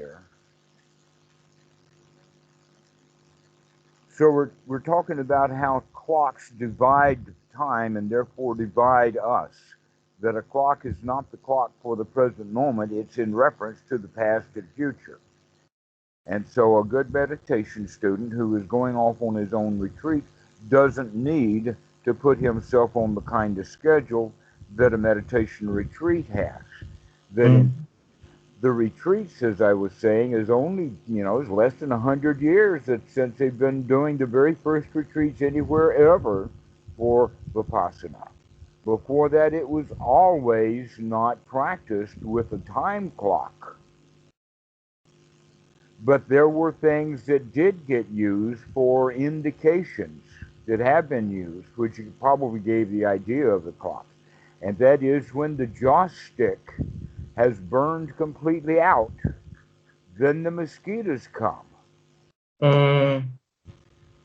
here. So we're talking about how clocks divide time and therefore divide us. That a clock is not the clock for the present moment, it's in reference to the past and future. And so a good meditation student who is going off on his own retreat doesn't need to put himself on the kind of schedule that a meditation retreat has. That in Mm. the retreats, as I was saying, is only, is less than 100 years since they've been doing the very first retreats anywhere ever for Vipassana. Before that, it was always not practiced with a time clock. But there were things that did get used for indications that have been used, which probably gave the idea of the clock. And that is when the joss stick has burned completely out, then the mosquitoes come. Mm.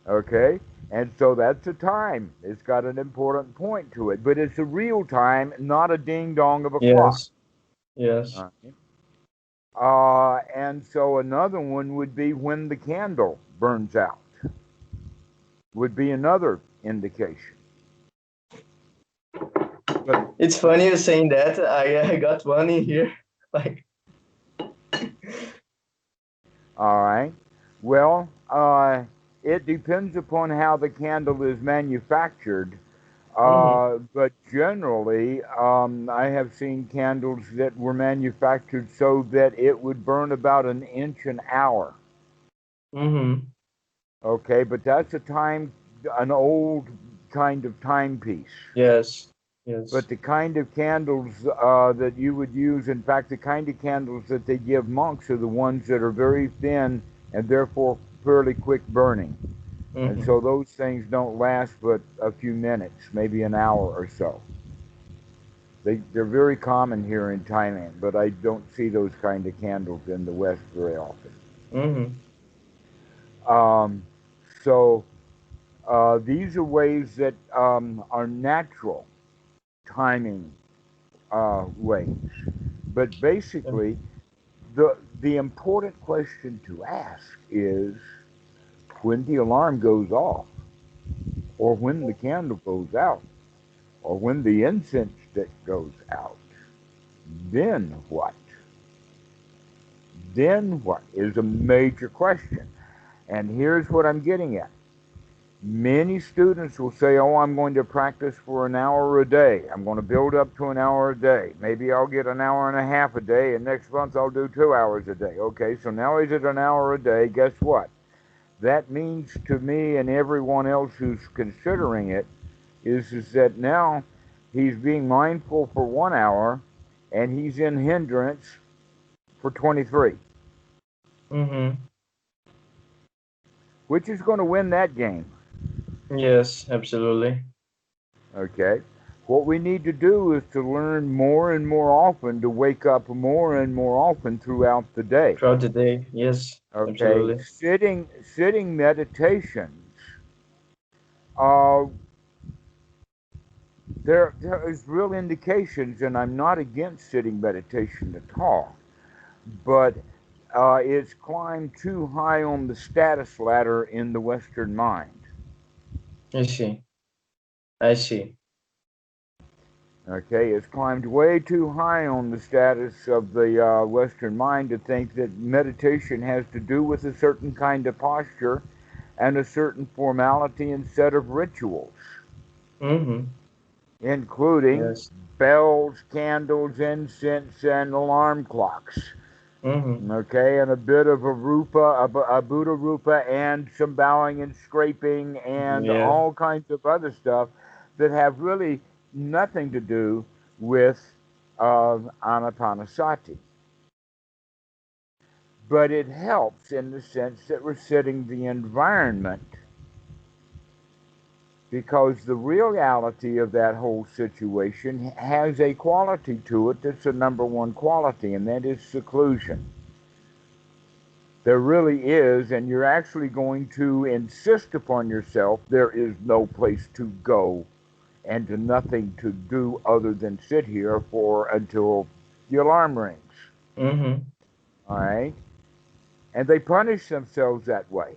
Okay? And so that's a time. It's got an important point to it. But it's a real time, not a ding dong of a clock. Yes. Yes. All right? And so another one would be when the candle burns out, would be another indication. But, It's funny you saying that. I got one in here. Like, all right. Well, it depends upon how the candle is manufactured. mm-hmm. But generally, I have seen candles that were manufactured so that it would burn about an inch an hour. Mm-hmm. Okay, but that's an old kind of timepiece. Yes. But Yes. the kind of candles that you would use, in fact, the kind of candles that they give monks are the ones that are very thin and therefore fairly quick burning. And Mm-hmm. so those things don't last but a few minutes, maybe an hour or so. They're very common here in Thailand, but I don't see those kind of candles in the West very often. Mm-hmm. Um, so these are ways that are natural timing ways. But basically, the important question to ask is when the alarm goes off, or when the candle goes out, or when the incense stick goes out, then what? Then what is a major question. And here's what I'm getting at. Many students will say, oh, I'm going to practice for an hour a day. I'm going to build up to an hour a day. Maybe I'll get an hour and a half a day, and next month I'll do 2 hours a day. Okay, so now he's at an hour a day. Guess what? That means to me and everyone else who's considering it is that now he's being mindful for 1 hour and he's in hindrance for 23. Mm-hmm. Which is going to win that game? Yes, absolutely. Okay. What we need to do is to learn more and more often to wake up more and more often throughout the day. Throughout the day. Yes, Okay. absolutely. Sitting meditations. Uh, there is real indications, and I'm not against sitting meditation at all, but it's climbed too high on the status ladder in the Western mind. I see. I see. Okay, it's climbed way too high on the status of the Western mind to think that meditation has to do with a certain kind of posture and a certain formality and set of rituals, Mm-hmm. including Yes. bells, candles, incense, and alarm clocks. Mm-hmm. Okay, and a bit of a rupa, a Buddha rupa, and some bowing and scraping, and Yeah. all kinds of other stuff that have really nothing to do with anapanasati. But it helps in the sense that we're setting the environment because the reality of that whole situation has a quality to it that's the number one quality, and that is seclusion. There really is, and you're actually going to insist upon yourself there is no place to go and nothing to do other than sit here for until the alarm rings. Mm-hmm. All right? And they punish themselves that way.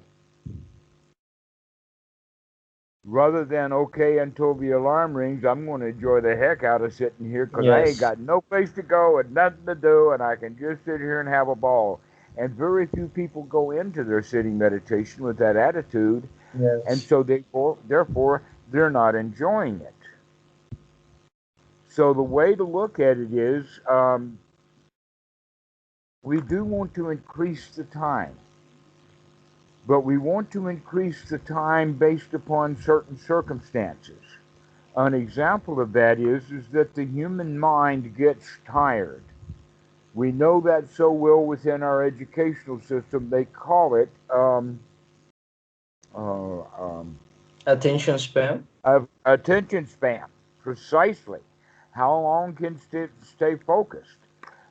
Rather than, okay, until the alarm rings, I'm going to enjoy the heck out of sitting here because I ain't Yes. got no place to go and nothing to do, and I can just sit here and have a ball. And very few people go into their sitting meditation with that attitude, and Yes. so therefore, they're not enjoying it. So the way to look at it is, we do want to increase the time, but we want to increase the time based upon certain circumstances. An example of that is that the human mind gets tired. We know that so well within our educational system. They call it uh, um, Attention span. attention span. Precisely. How long can stay focused?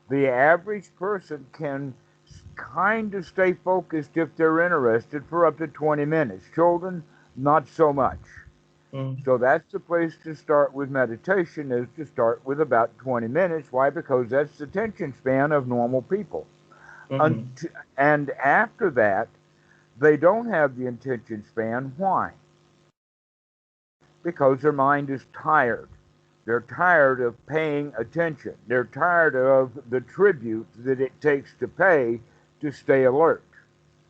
The average person can kind of stay focused if they're interested for up to 20 minutes. Children, not so much. Mm. So that's the place to start with meditation, is to start with about 20 minutes. Why? Because that's the attention span of normal people. Mm-hmm. And after that, they don't have the attention span. Why? Because their mind is tired. They're tired of paying attention. They're tired of the tribute that it takes to pay to stay alert.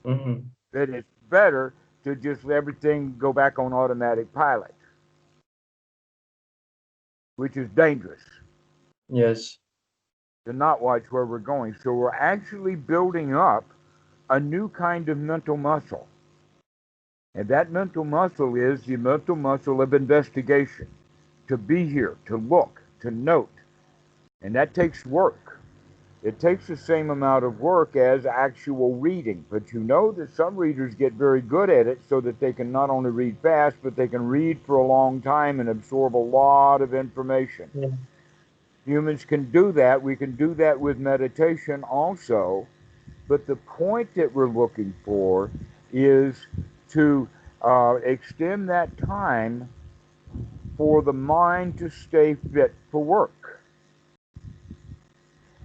Mm-hmm. That it's better to just let everything go back on automatic pilot, which is dangerous, Yes. to not watch where we're going. So we're actually building up a new kind of mental muscle. And that mental muscle is the mental muscle of investigation, to be here, to look, to note. And that takes work. It takes the same amount of work as actual reading. But you know that some readers get very good at it so that they can not only read fast, but they can read for a long time and absorb a lot of information. Yeah. Humans can do that. We can do that with meditation also. But the point that we're looking for is to extend that time for the mind to stay fit for work.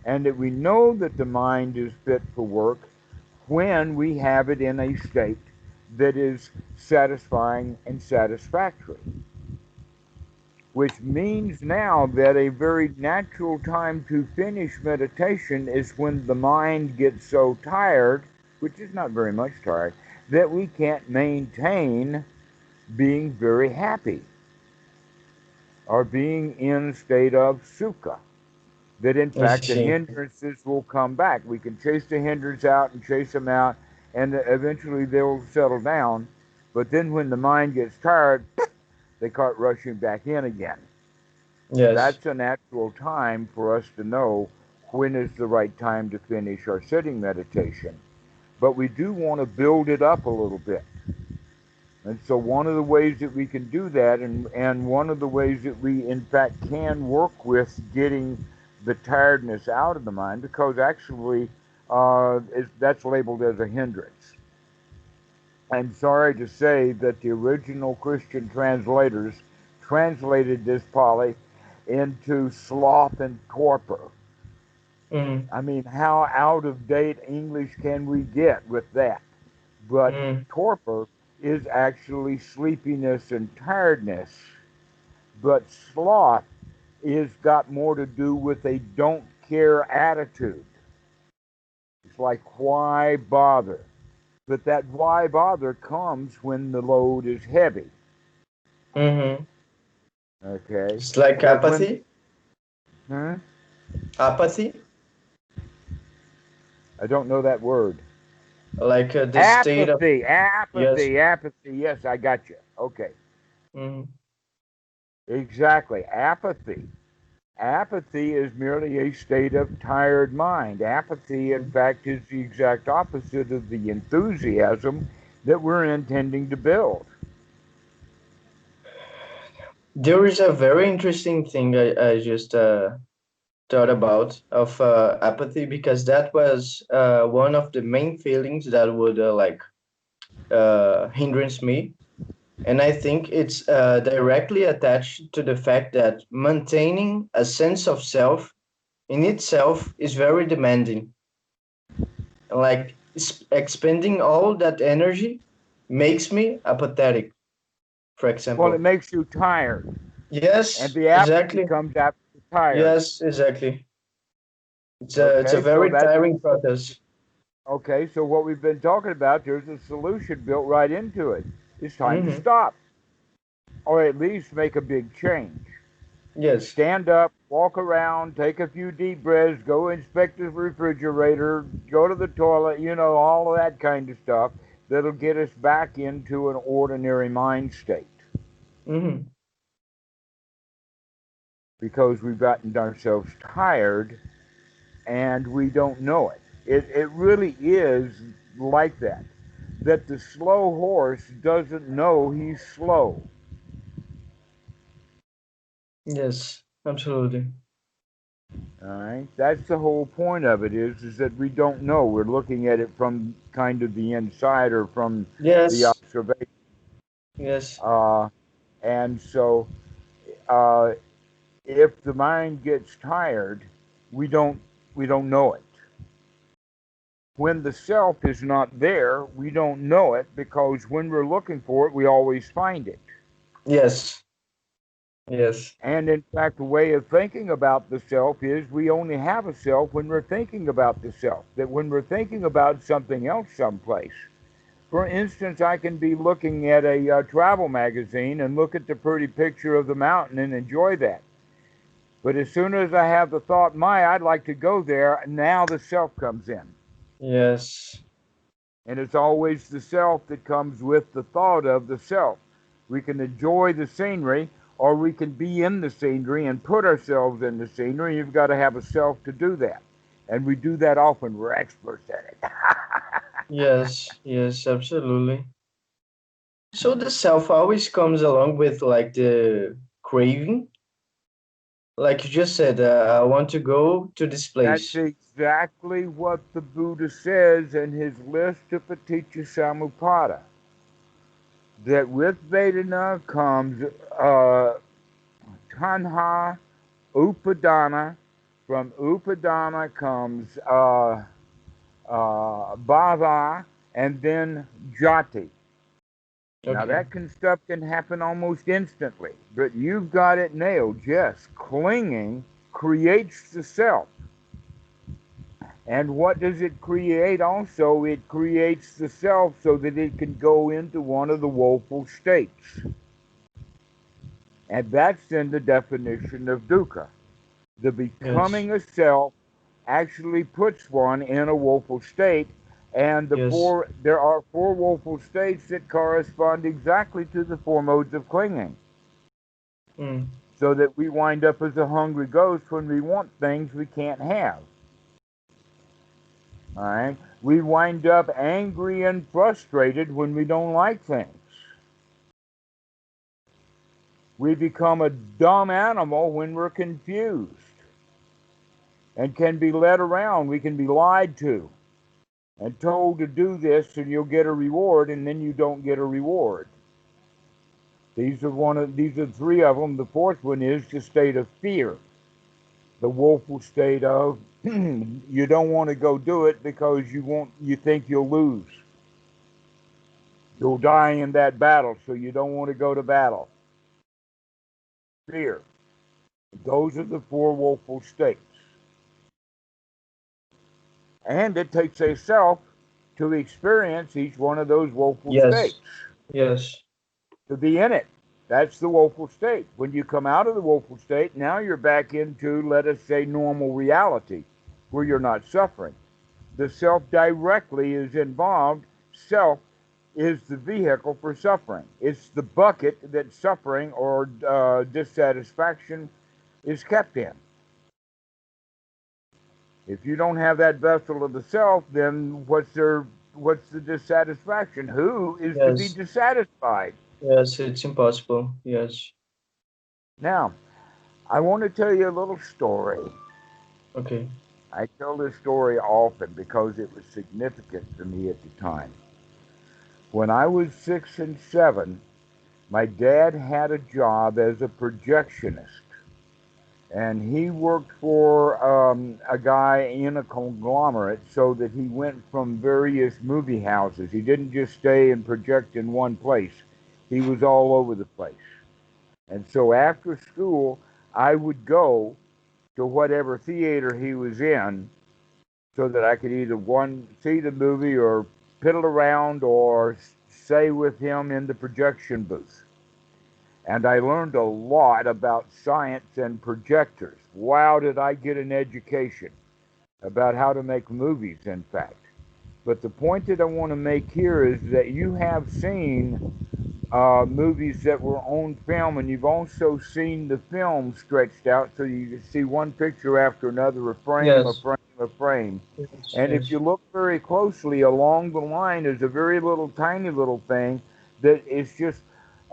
And that we know that the mind is fit for work when we have it in a state that is satisfying and satisfactory. Which means now that a very natural time to finish meditation is when the mind gets so tired, which is not very much tired, that we can't maintain being very happy or being in a state of sukha. That in fact the Okay. hindrances will come back. We can chase the hindrance out and chase them out, and eventually they'll settle down. But then when the mind gets tired, they start rushing back in again. Yes. That's a natural time for us to know when is the right time to finish our sitting meditation. But we do want to build it up a little bit. And so one of the ways that we can do that, and one of the ways that we in fact can work with getting the tiredness out of the mind, because actually that's labeled as a hindrance. I'm sorry to say that the original Christian translators translated this, Polly, into sloth and torpor. Mm. I mean, how out of date English can we get with that? But Mm. torpor is actually sleepiness and tiredness. But sloth is got more to do with a don't care attitude. It's like, why bother? But that why bother comes when the load is heavy. Mm-hmm. Okay? It's like But when, apathy. huh? Apathy, I don't know that word. like the state of, Apathy, yes. apathy, apathy. Yes, I got you. Okay. Mm-hmm. Exactly. Apathy. Apathy is merely a state of tired mind. Apathy, in fact, is the exact opposite of the enthusiasm that we're intending to build. There is a very interesting thing I just thought about of apathy, because that was one of the main feelings that would hindrance me. And I think it's directly attached to the fact that maintaining a sense of self in itself is very demanding. Like expending all that energy makes me apathetic, for Well, it example. makes you tired, and Yes, the apathy exactly. comes after you're tired. Yes, exactly. It's a Okay, so very that's tiring process. okay. So what we've been talking about, there's a solution built right into it. It's time to Mm-hmm. stop, or at least make a big change. Yes. Stand up, walk around, take a few deep breaths, go inspect the refrigerator, go to the toilet, all of that kind of stuff that'll get us back into an ordinary mind state Mm-hmm. because we've gotten ourselves tired and we don't know it. It really is like that. That the slow horse doesn't know he's slow. Yes, absolutely. All right, that's the whole point of it is that we don't know. We're looking at it from kind of the inside or from the Yes, observation, yes, uh, and so uh, if the mind gets tired, we don't we don't know it. When the self is not there, we don't know it because when we're looking for it, we always find it. yes, yes, And in fact, the way of thinking about the self is we only have a self when we're thinking about the self. That when we're thinking about something else someplace, for instance, I can be looking at a travel magazine and look at the pretty picture of the mountain and enjoy that. But as soon as I have the thought, I'd like to go there, now the self comes in. yes, And it's always the self that comes with the thought of the self. We can enjoy the scenery, or we can be in the scenery and put ourselves in the scenery. You've got to have a self to do that. And we do that often. We're experts at it. yes, yes, absolutely. So the self always comes along with like the craving, like you just said, I want to go to this That's place. exactly what the Buddha says in his list of Paticca Samuppada. That with Vedana comes Tanha, Upadana. From Upadana comes Bhava, and then Jati. Now Okay. stuff can happen almost instantly, but you've got it nailed. Yes, clinging creates the self. And what does it create also? It creates the self so that it can go into one of the woeful states. And that's in the definition of dukkha. The Yes, becoming a self actually puts one in a woeful state, and yes, there are four woeful states that correspond exactly to the four modes of clinging. mm, So that we wind up as a hungry ghost when we want things we can't have. All right? We wind up angry and frustrated when we don't like things. We become a dumb animal when we're confused and can be led around. We can be lied to and told to do this and you'll get a reward, and then you don't get a reward. These are three of them. The fourth one is the state of fear, the woeful state of you don't want to go do it because you think you'll lose. You'll die in that battle, so you don't want to go to battle. Fear. Those are the four woeful states. And it takes a self to experience each one of those woeful yes, states, yes, to be in it. That's the woeful state. When you come out of the woeful state, now you're back into, let us say, normal reality, where you're not suffering. The self directly is involved. Self is the vehicle for suffering. It's the bucket that suffering or dissatisfaction is kept in. If you don't have that vessel of the self, then what's the dissatisfaction? Who is to be yes, dissatisfied? yes, it's impossible. Yes. Now, I want to tell you a little story. Okay. I tell this story often because it was significant to me at the time. When I was 6 and 7, my dad had a job as a projectionist. And he worked for a guy in a conglomerate, so that he went from various movie houses. He didn't just stay and project in one place. He was all over the place. And so after school, I would go to whatever theater he was in so that I could either one see the movie or piddle around or stay with him in the projection booth. And I learned a lot about science and projectors. Wow, did I get an education about how to make movies, in fact. But the point that I want to make here is that you have seen movies that were on film, and you've also seen the film stretched out so you can see one picture after another, a frame, a Yes. frame, a frame. Yes. And if Yes. you look very closely along the line, there's a very little, tiny little thing that is just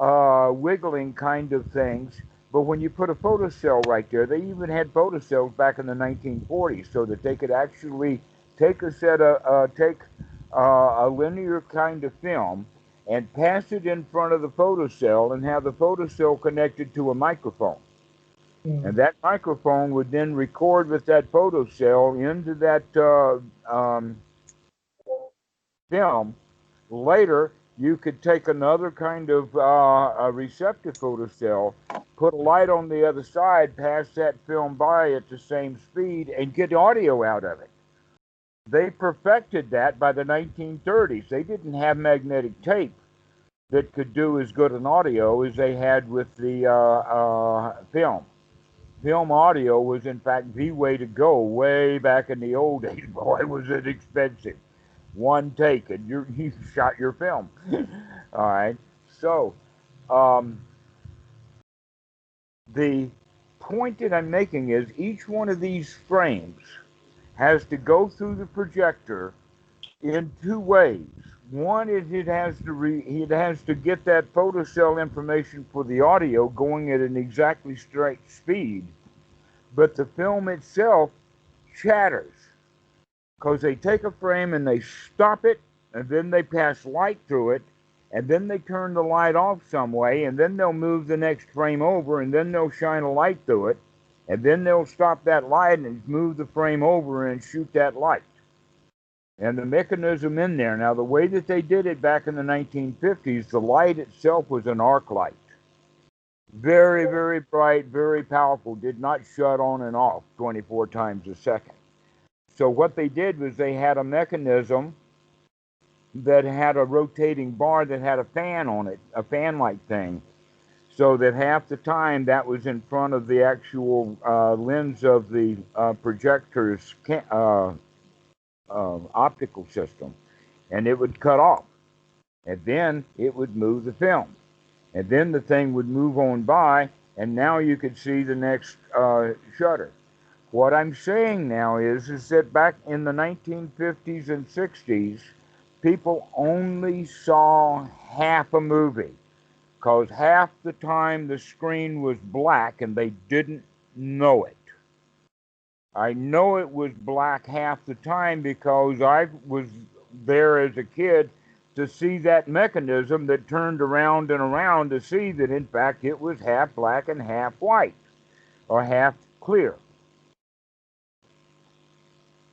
wiggling kind of things. But when you put a photocell right there, they even had photocells back in the 1940s, so that they could actually take a linear kind of film and pass it in front of the photocell and have the photocell connected to a microphone. Mm. And that microphone would then record with that photocell into that film. Later, you could take another kind of a receptive photocell, put a light on the other side, pass that film by at the same speed, and get audio out of it. They perfected that by the 1930s. They didn't have magnetic tape that could do as good an audio as they had with the film. Film audio was, in fact, the way to go way back in the old days. Boy, was it expensive. One take, and you shot your film. All right. So, um, the point that I'm making is each one of these frames has to go through the projector in two ways. One is it has to get that photocell information for the audio going at an exactly straight speed, but the film itself chatters because they take a frame and they stop it, and then they pass light through it, and then they turn the light off some way, and then they'll move the next frame over, and then they'll shine a light through it, and then they'll stop that light and move the frame over and shoot that light. And the mechanism in there. Now, the way that they did it back in the 1950s, the light itself was an arc light. Very, very bright, very powerful, did not shut on and off 24 times a second. So what they did was they had a mechanism that had a rotating bar that had a fan on it, a fan-like thing, so that half the time that was in front of the actual lens of the projector's optical system, and it would cut off, and then it would move the film, and then the thing would move on by, and now you could see the next shutter. What I'm saying now is that back in the 1950s and 60s, people only saw half a movie because half the time the screen was black and they didn't know it. I know it was black half the time because I was there as a kid to see that mechanism that turned around and around to see that in fact it was half black and half white or half clear.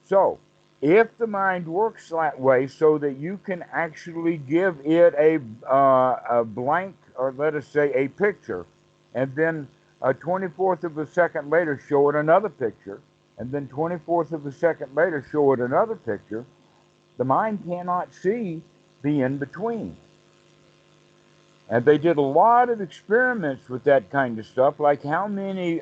So, if the mind works that way so that you can actually give it a blank, or let us say a picture, and then a 24th of a second later show it another picture, and then 24th of a second later show it another picture, the mind cannot see the in between. And they did a lot of experiments with that kind of stuff, like how many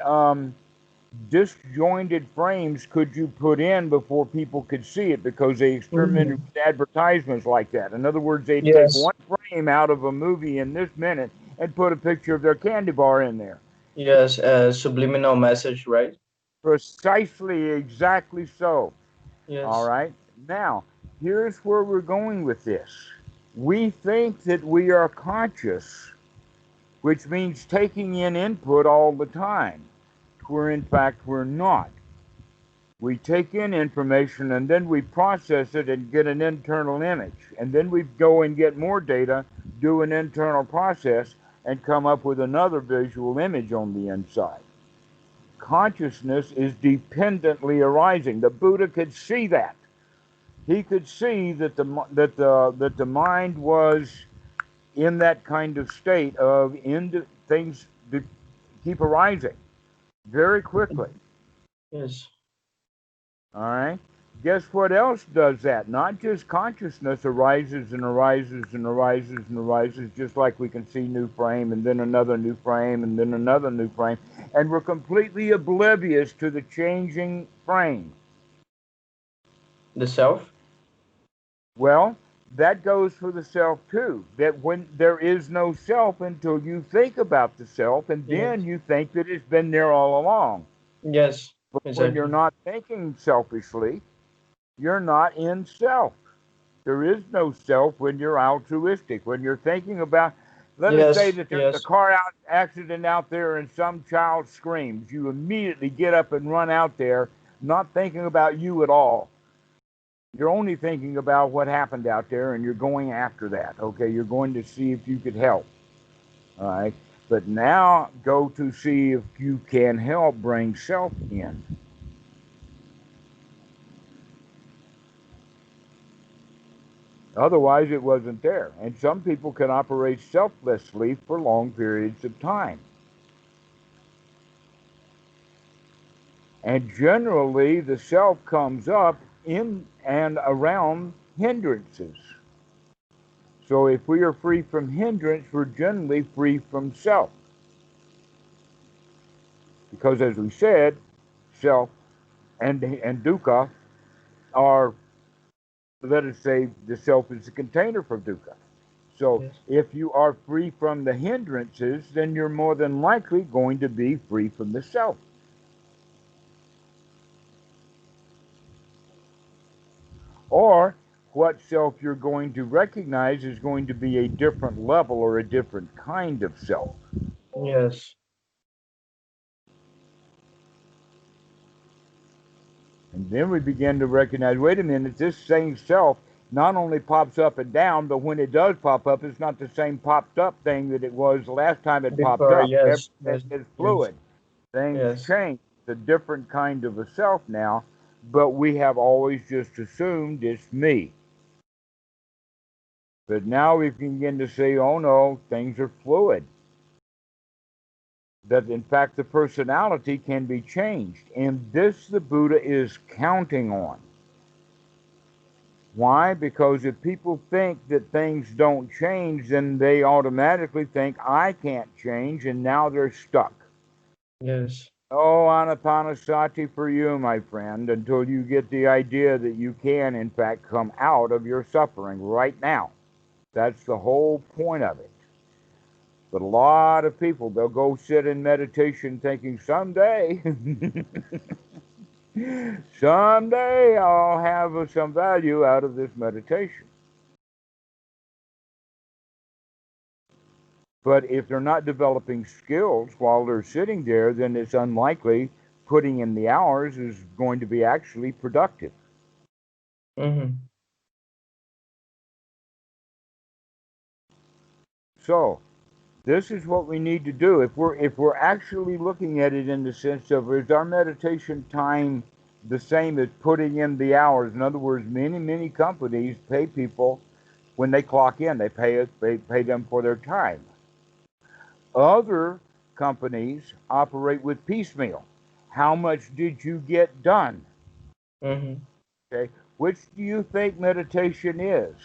disjointed frames could you put in before people could see it, because they experimented Mm. with advertisements like that. In other words, they'd take Yes. one frame out of a movie in this minute and put a picture of their candy bar in there. Yes. Subliminal message, right? Precisely, exactly so. All Yes. right. Now, here's where we're going with this. We think that we are conscious, which means taking in input all the time, where in fact we're not. We take in information and then we process it and get an internal image. And then we go and get more data, do an internal process, and come up with another visual image on the inside. consciousness is dependently arising. The Buddha could see that. He could see that the mind was in that kind of state of things that keep arising very quickly. Yes. All right. Guess what else does that? Not just consciousness arises and arises and arises and arises, just like we can see new frame and then another new frame and then another new frame, and we're completely oblivious to the changing frame. The self? Well, that goes for the self too. That when there is no self until you think about the self, and then Yes. you think that it's been there all along. Yes, But when you're exactly. not thinking selfishly, you're not in self. There is no self when you're altruistic. When you're thinking about, let us say Yes, that there's a yes. car accident out there and some child screams. You immediately get up and run out there, not thinking about you at all. You're only thinking about what happened out there and you're going after that. Okay, you're going to see if you could help. All right. But now go to see if you can help bring self in. Otherwise, it wasn't there. And some people can operate selflessly for long periods of time. And generally, the self comes up in and around hindrances. So if we are free from hindrance, we're generally free from self. Because as we said, self and dukkha are, let us say, the self is the container for dukkha. So Yes. if you are free from the hindrances, then you're more than likely going to be free from the self. Or what self you're going to recognize is going to be a different level or a different kind of self. Yes. And then we begin to recognize, wait a minute, this same self not only pops up and down, but when it does pop up, it's not the same popped up thing that it was the last time it popped Before, up. yes, Everything yes, is yes, fluid. Things yes. change. It's a different kind of a self now, but we have always just assumed it's me. But now we can begin to say, oh no, things are fluid. That in fact the personality can be changed. And this the Buddha is counting on. Why? Because if people think that things don't change, then they automatically think I can't change, and now they're stuck. Yes. Oh, anapanasati for you, my friend, until you get the idea that you can, in fact, come out of your suffering right now. That's the whole point of it. But a lot of people, they'll go sit in meditation thinking, someday, someday I'll have some value out of this meditation. But if they're not developing skills while they're sitting there, then it's unlikely putting in the hours is going to be actually productive. Mm-hmm. So this is what we need to do. If we're actually looking at it in the sense of, is our meditation time the same as putting in the hours? In other words, many companies pay people when they clock in. They pay them for their time. Other companies operate with piecemeal. How much did you get done? Mm-hmm. Okay, which do you think meditation is?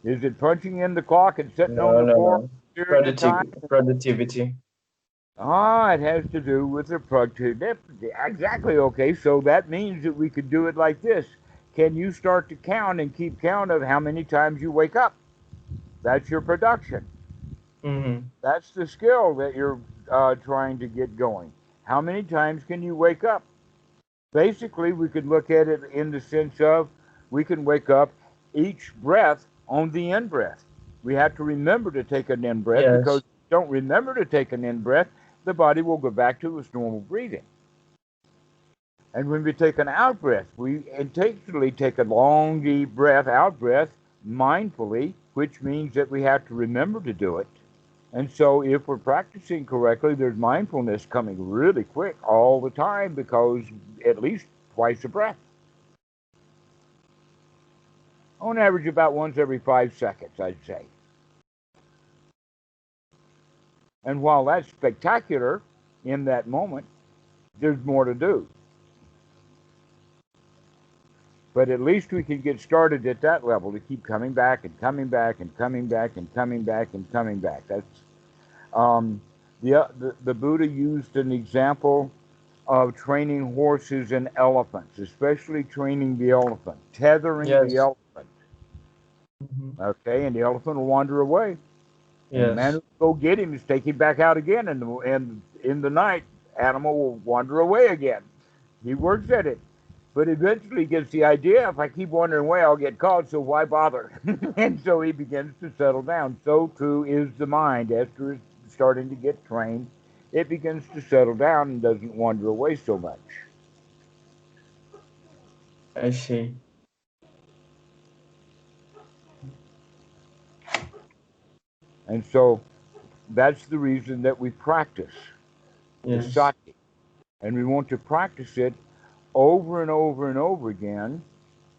Is it punching in the clock and sitting on No, the no, floor no. during the time? Productivity. Ah, it has to do with the productivity. Exactly. Okay, so that means that we could do it like this. Can you start to count and keep count of how many times you wake up? That's your production. Mm-hmm. That's the skill that you're trying to get going. How many times can you wake up? Basically, we could look at it in the sense of we can wake up each breath on the in breath. We have to remember to take an in breath because Yes. if we don't remember to take an in breath, the body will go back to its normal breathing. And when we take an out breath, we intentionally take a long, deep breath, out breath, mindfully, which means that we have to remember to do it. And so if we're practicing correctly, there's mindfulness coming really quick all the time, because at least twice a breath. On average, about once every 5 seconds, I'd say. And while that's spectacular in that moment, there's more to do. But at least we can get started at that level to keep coming back and coming back and coming back and coming back and coming back. That's the Buddha used an example of training horses and elephants, especially training the elephant, tethering the Yes. elephant. Okay, and the elephant will wander away. And the man Yes. who will go get him is take him back out again, and in the night, animal will wander away again. He works at it, but eventually gets the idea: if I keep wandering away, I'll get caught. So why bother? And so he begins to settle down. So too is the mind. After it's starting to get trained, it begins to settle down and doesn't wander away so much. I see. And so that's the reason that we practice the Yes. Sati, and we want to practice it over and over and over again.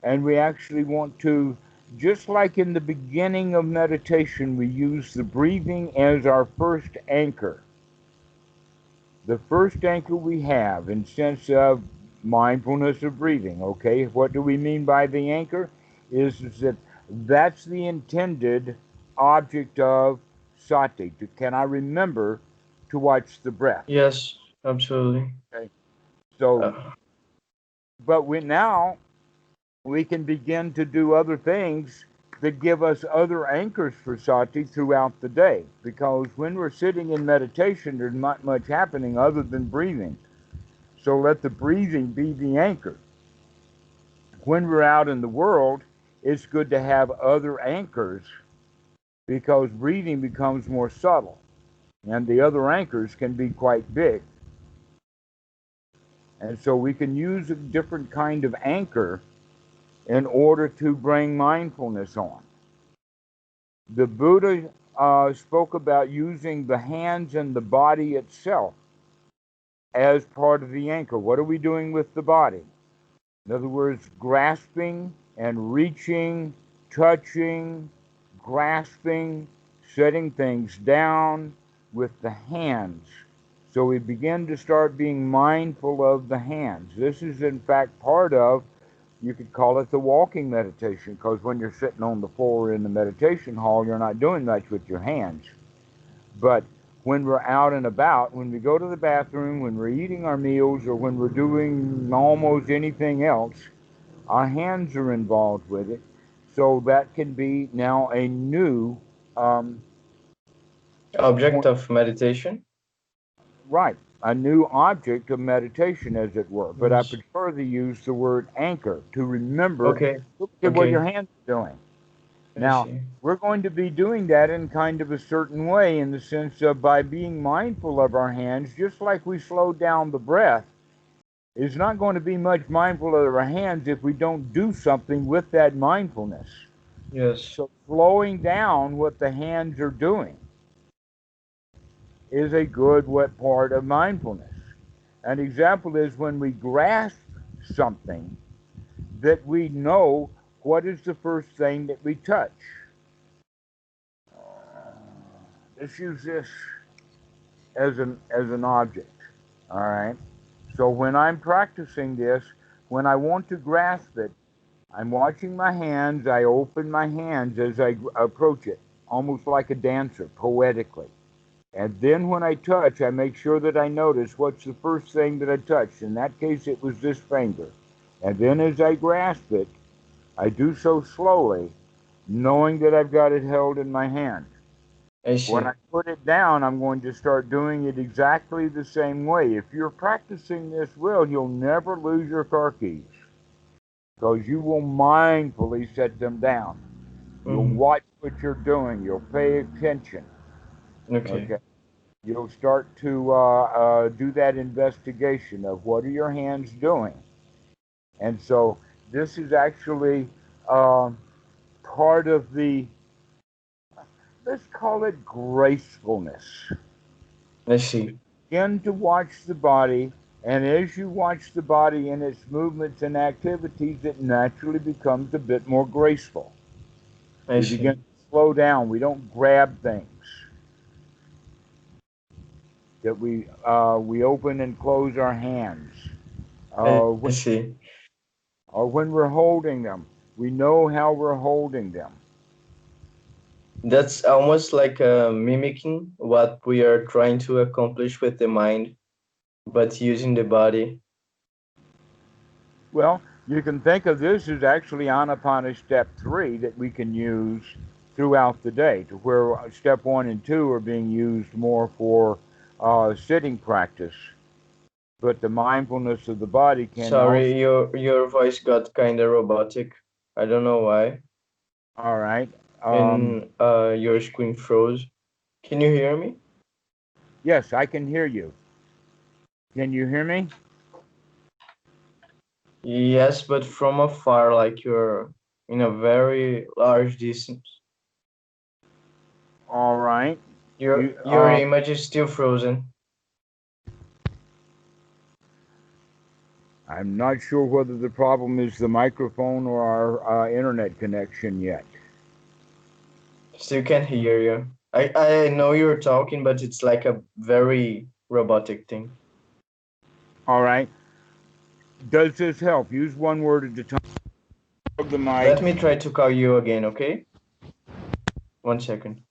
And we actually want to, just like in the beginning of meditation, we use the breathing as our first anchor. The first anchor we have in sense of mindfulness of breathing. Okay, what do we mean by the anchor? Is that that's the intended object of Sati. Can I remember to watch the breath? Yes. Absolutely. Okay, so, Uh, but now we can begin to do other things that give us other anchors for Sati throughout the day. Because when we're sitting in meditation, there's not much happening other than breathing. So let the breathing be the anchor. When we're out in the world, it's good to have other anchors, because breathing becomes more subtle, and the other anchors can be quite big. And so we can use a different kind of anchor in order to bring mindfulness on. The Buddha spoke about using the hands and the body itself as part of the anchor. What are we doing with the body? In other words, grasping and reaching, touching, grasping, setting things down with the hands. So we begin to start being mindful of the hands. This is, in fact, part of, you could call it the walking meditation, because when you're sitting on the floor in the meditation hall, you're not doing much with your hands. But when we're out and about, when we go to the bathroom, when we're eating our meals, or when we're doing almost anything else, our hands are involved with it. So that can be now a new Object point, of meditation. right, a new object of meditation, as it were. But I Yes. prefer to use the word anchor to remember, Okay. look at what your Okay. hands are doing. I Now, see. we're going to be doing that in kind of a certain way, in the sense of by being mindful of our hands, just like we slow down the breath. It's not going to be much mindful of our hands if we don't do something with that mindfulness. Yes. So slowing down what the hands are doing is a good part of mindfulness. An example is when we grasp something, that we know what is the first thing that we touch. Let's use this as an object. All right. So when I'm practicing this, when I want to grasp it, I'm watching my hands. I open my hands as I approach it, almost like a dancer, poetically. And then when I touch, I make sure that I notice what's the first thing that I touched. In that case, it was this finger. And then as I grasp it, I do so slowly, knowing that I've got it held in my hand. I When I see. put it down, I'm going to start doing it exactly the same way. If you're practicing this well, you'll never lose your car keys, because you will mindfully set them down. You'll Hmm. watch what you're doing. You'll pay attention. Okay. Okay. You'll start to do that investigation of what are your hands doing. And so this is actually uh, part of the let's call it gracefulness. I see. Begin to watch the body, and as you watch the body in its movements and activities, it naturally becomes a bit more graceful. I We begin see. to slow down. We don't grab things. That we open and close our hands. I When, see. or when we're holding them, we know how we're holding them. That's almost like mimicking what we are trying to accomplish with the mind, but using the body. Well, you can think of this as actually Anapana step 3 that we can use throughout the day, to where step 1 and 2 are being used more for sitting practice. But the mindfulness of the body can also. Sorry, your voice got kind of robotic. I don't know why. All right. And your screen froze. Can you hear me? Yes, I can hear you. Can you hear me? Yes, but from afar, like you're in a very large distance. All right. You. Your image is still frozen. I'm not sure whether the problem is the microphone or our internet connection yet. Still can't hear you. I know you're talking, but it's like a very robotic thing. All right. Does this help? Use one word at a time. The mic. Let me try to call you again, okay? 1 second.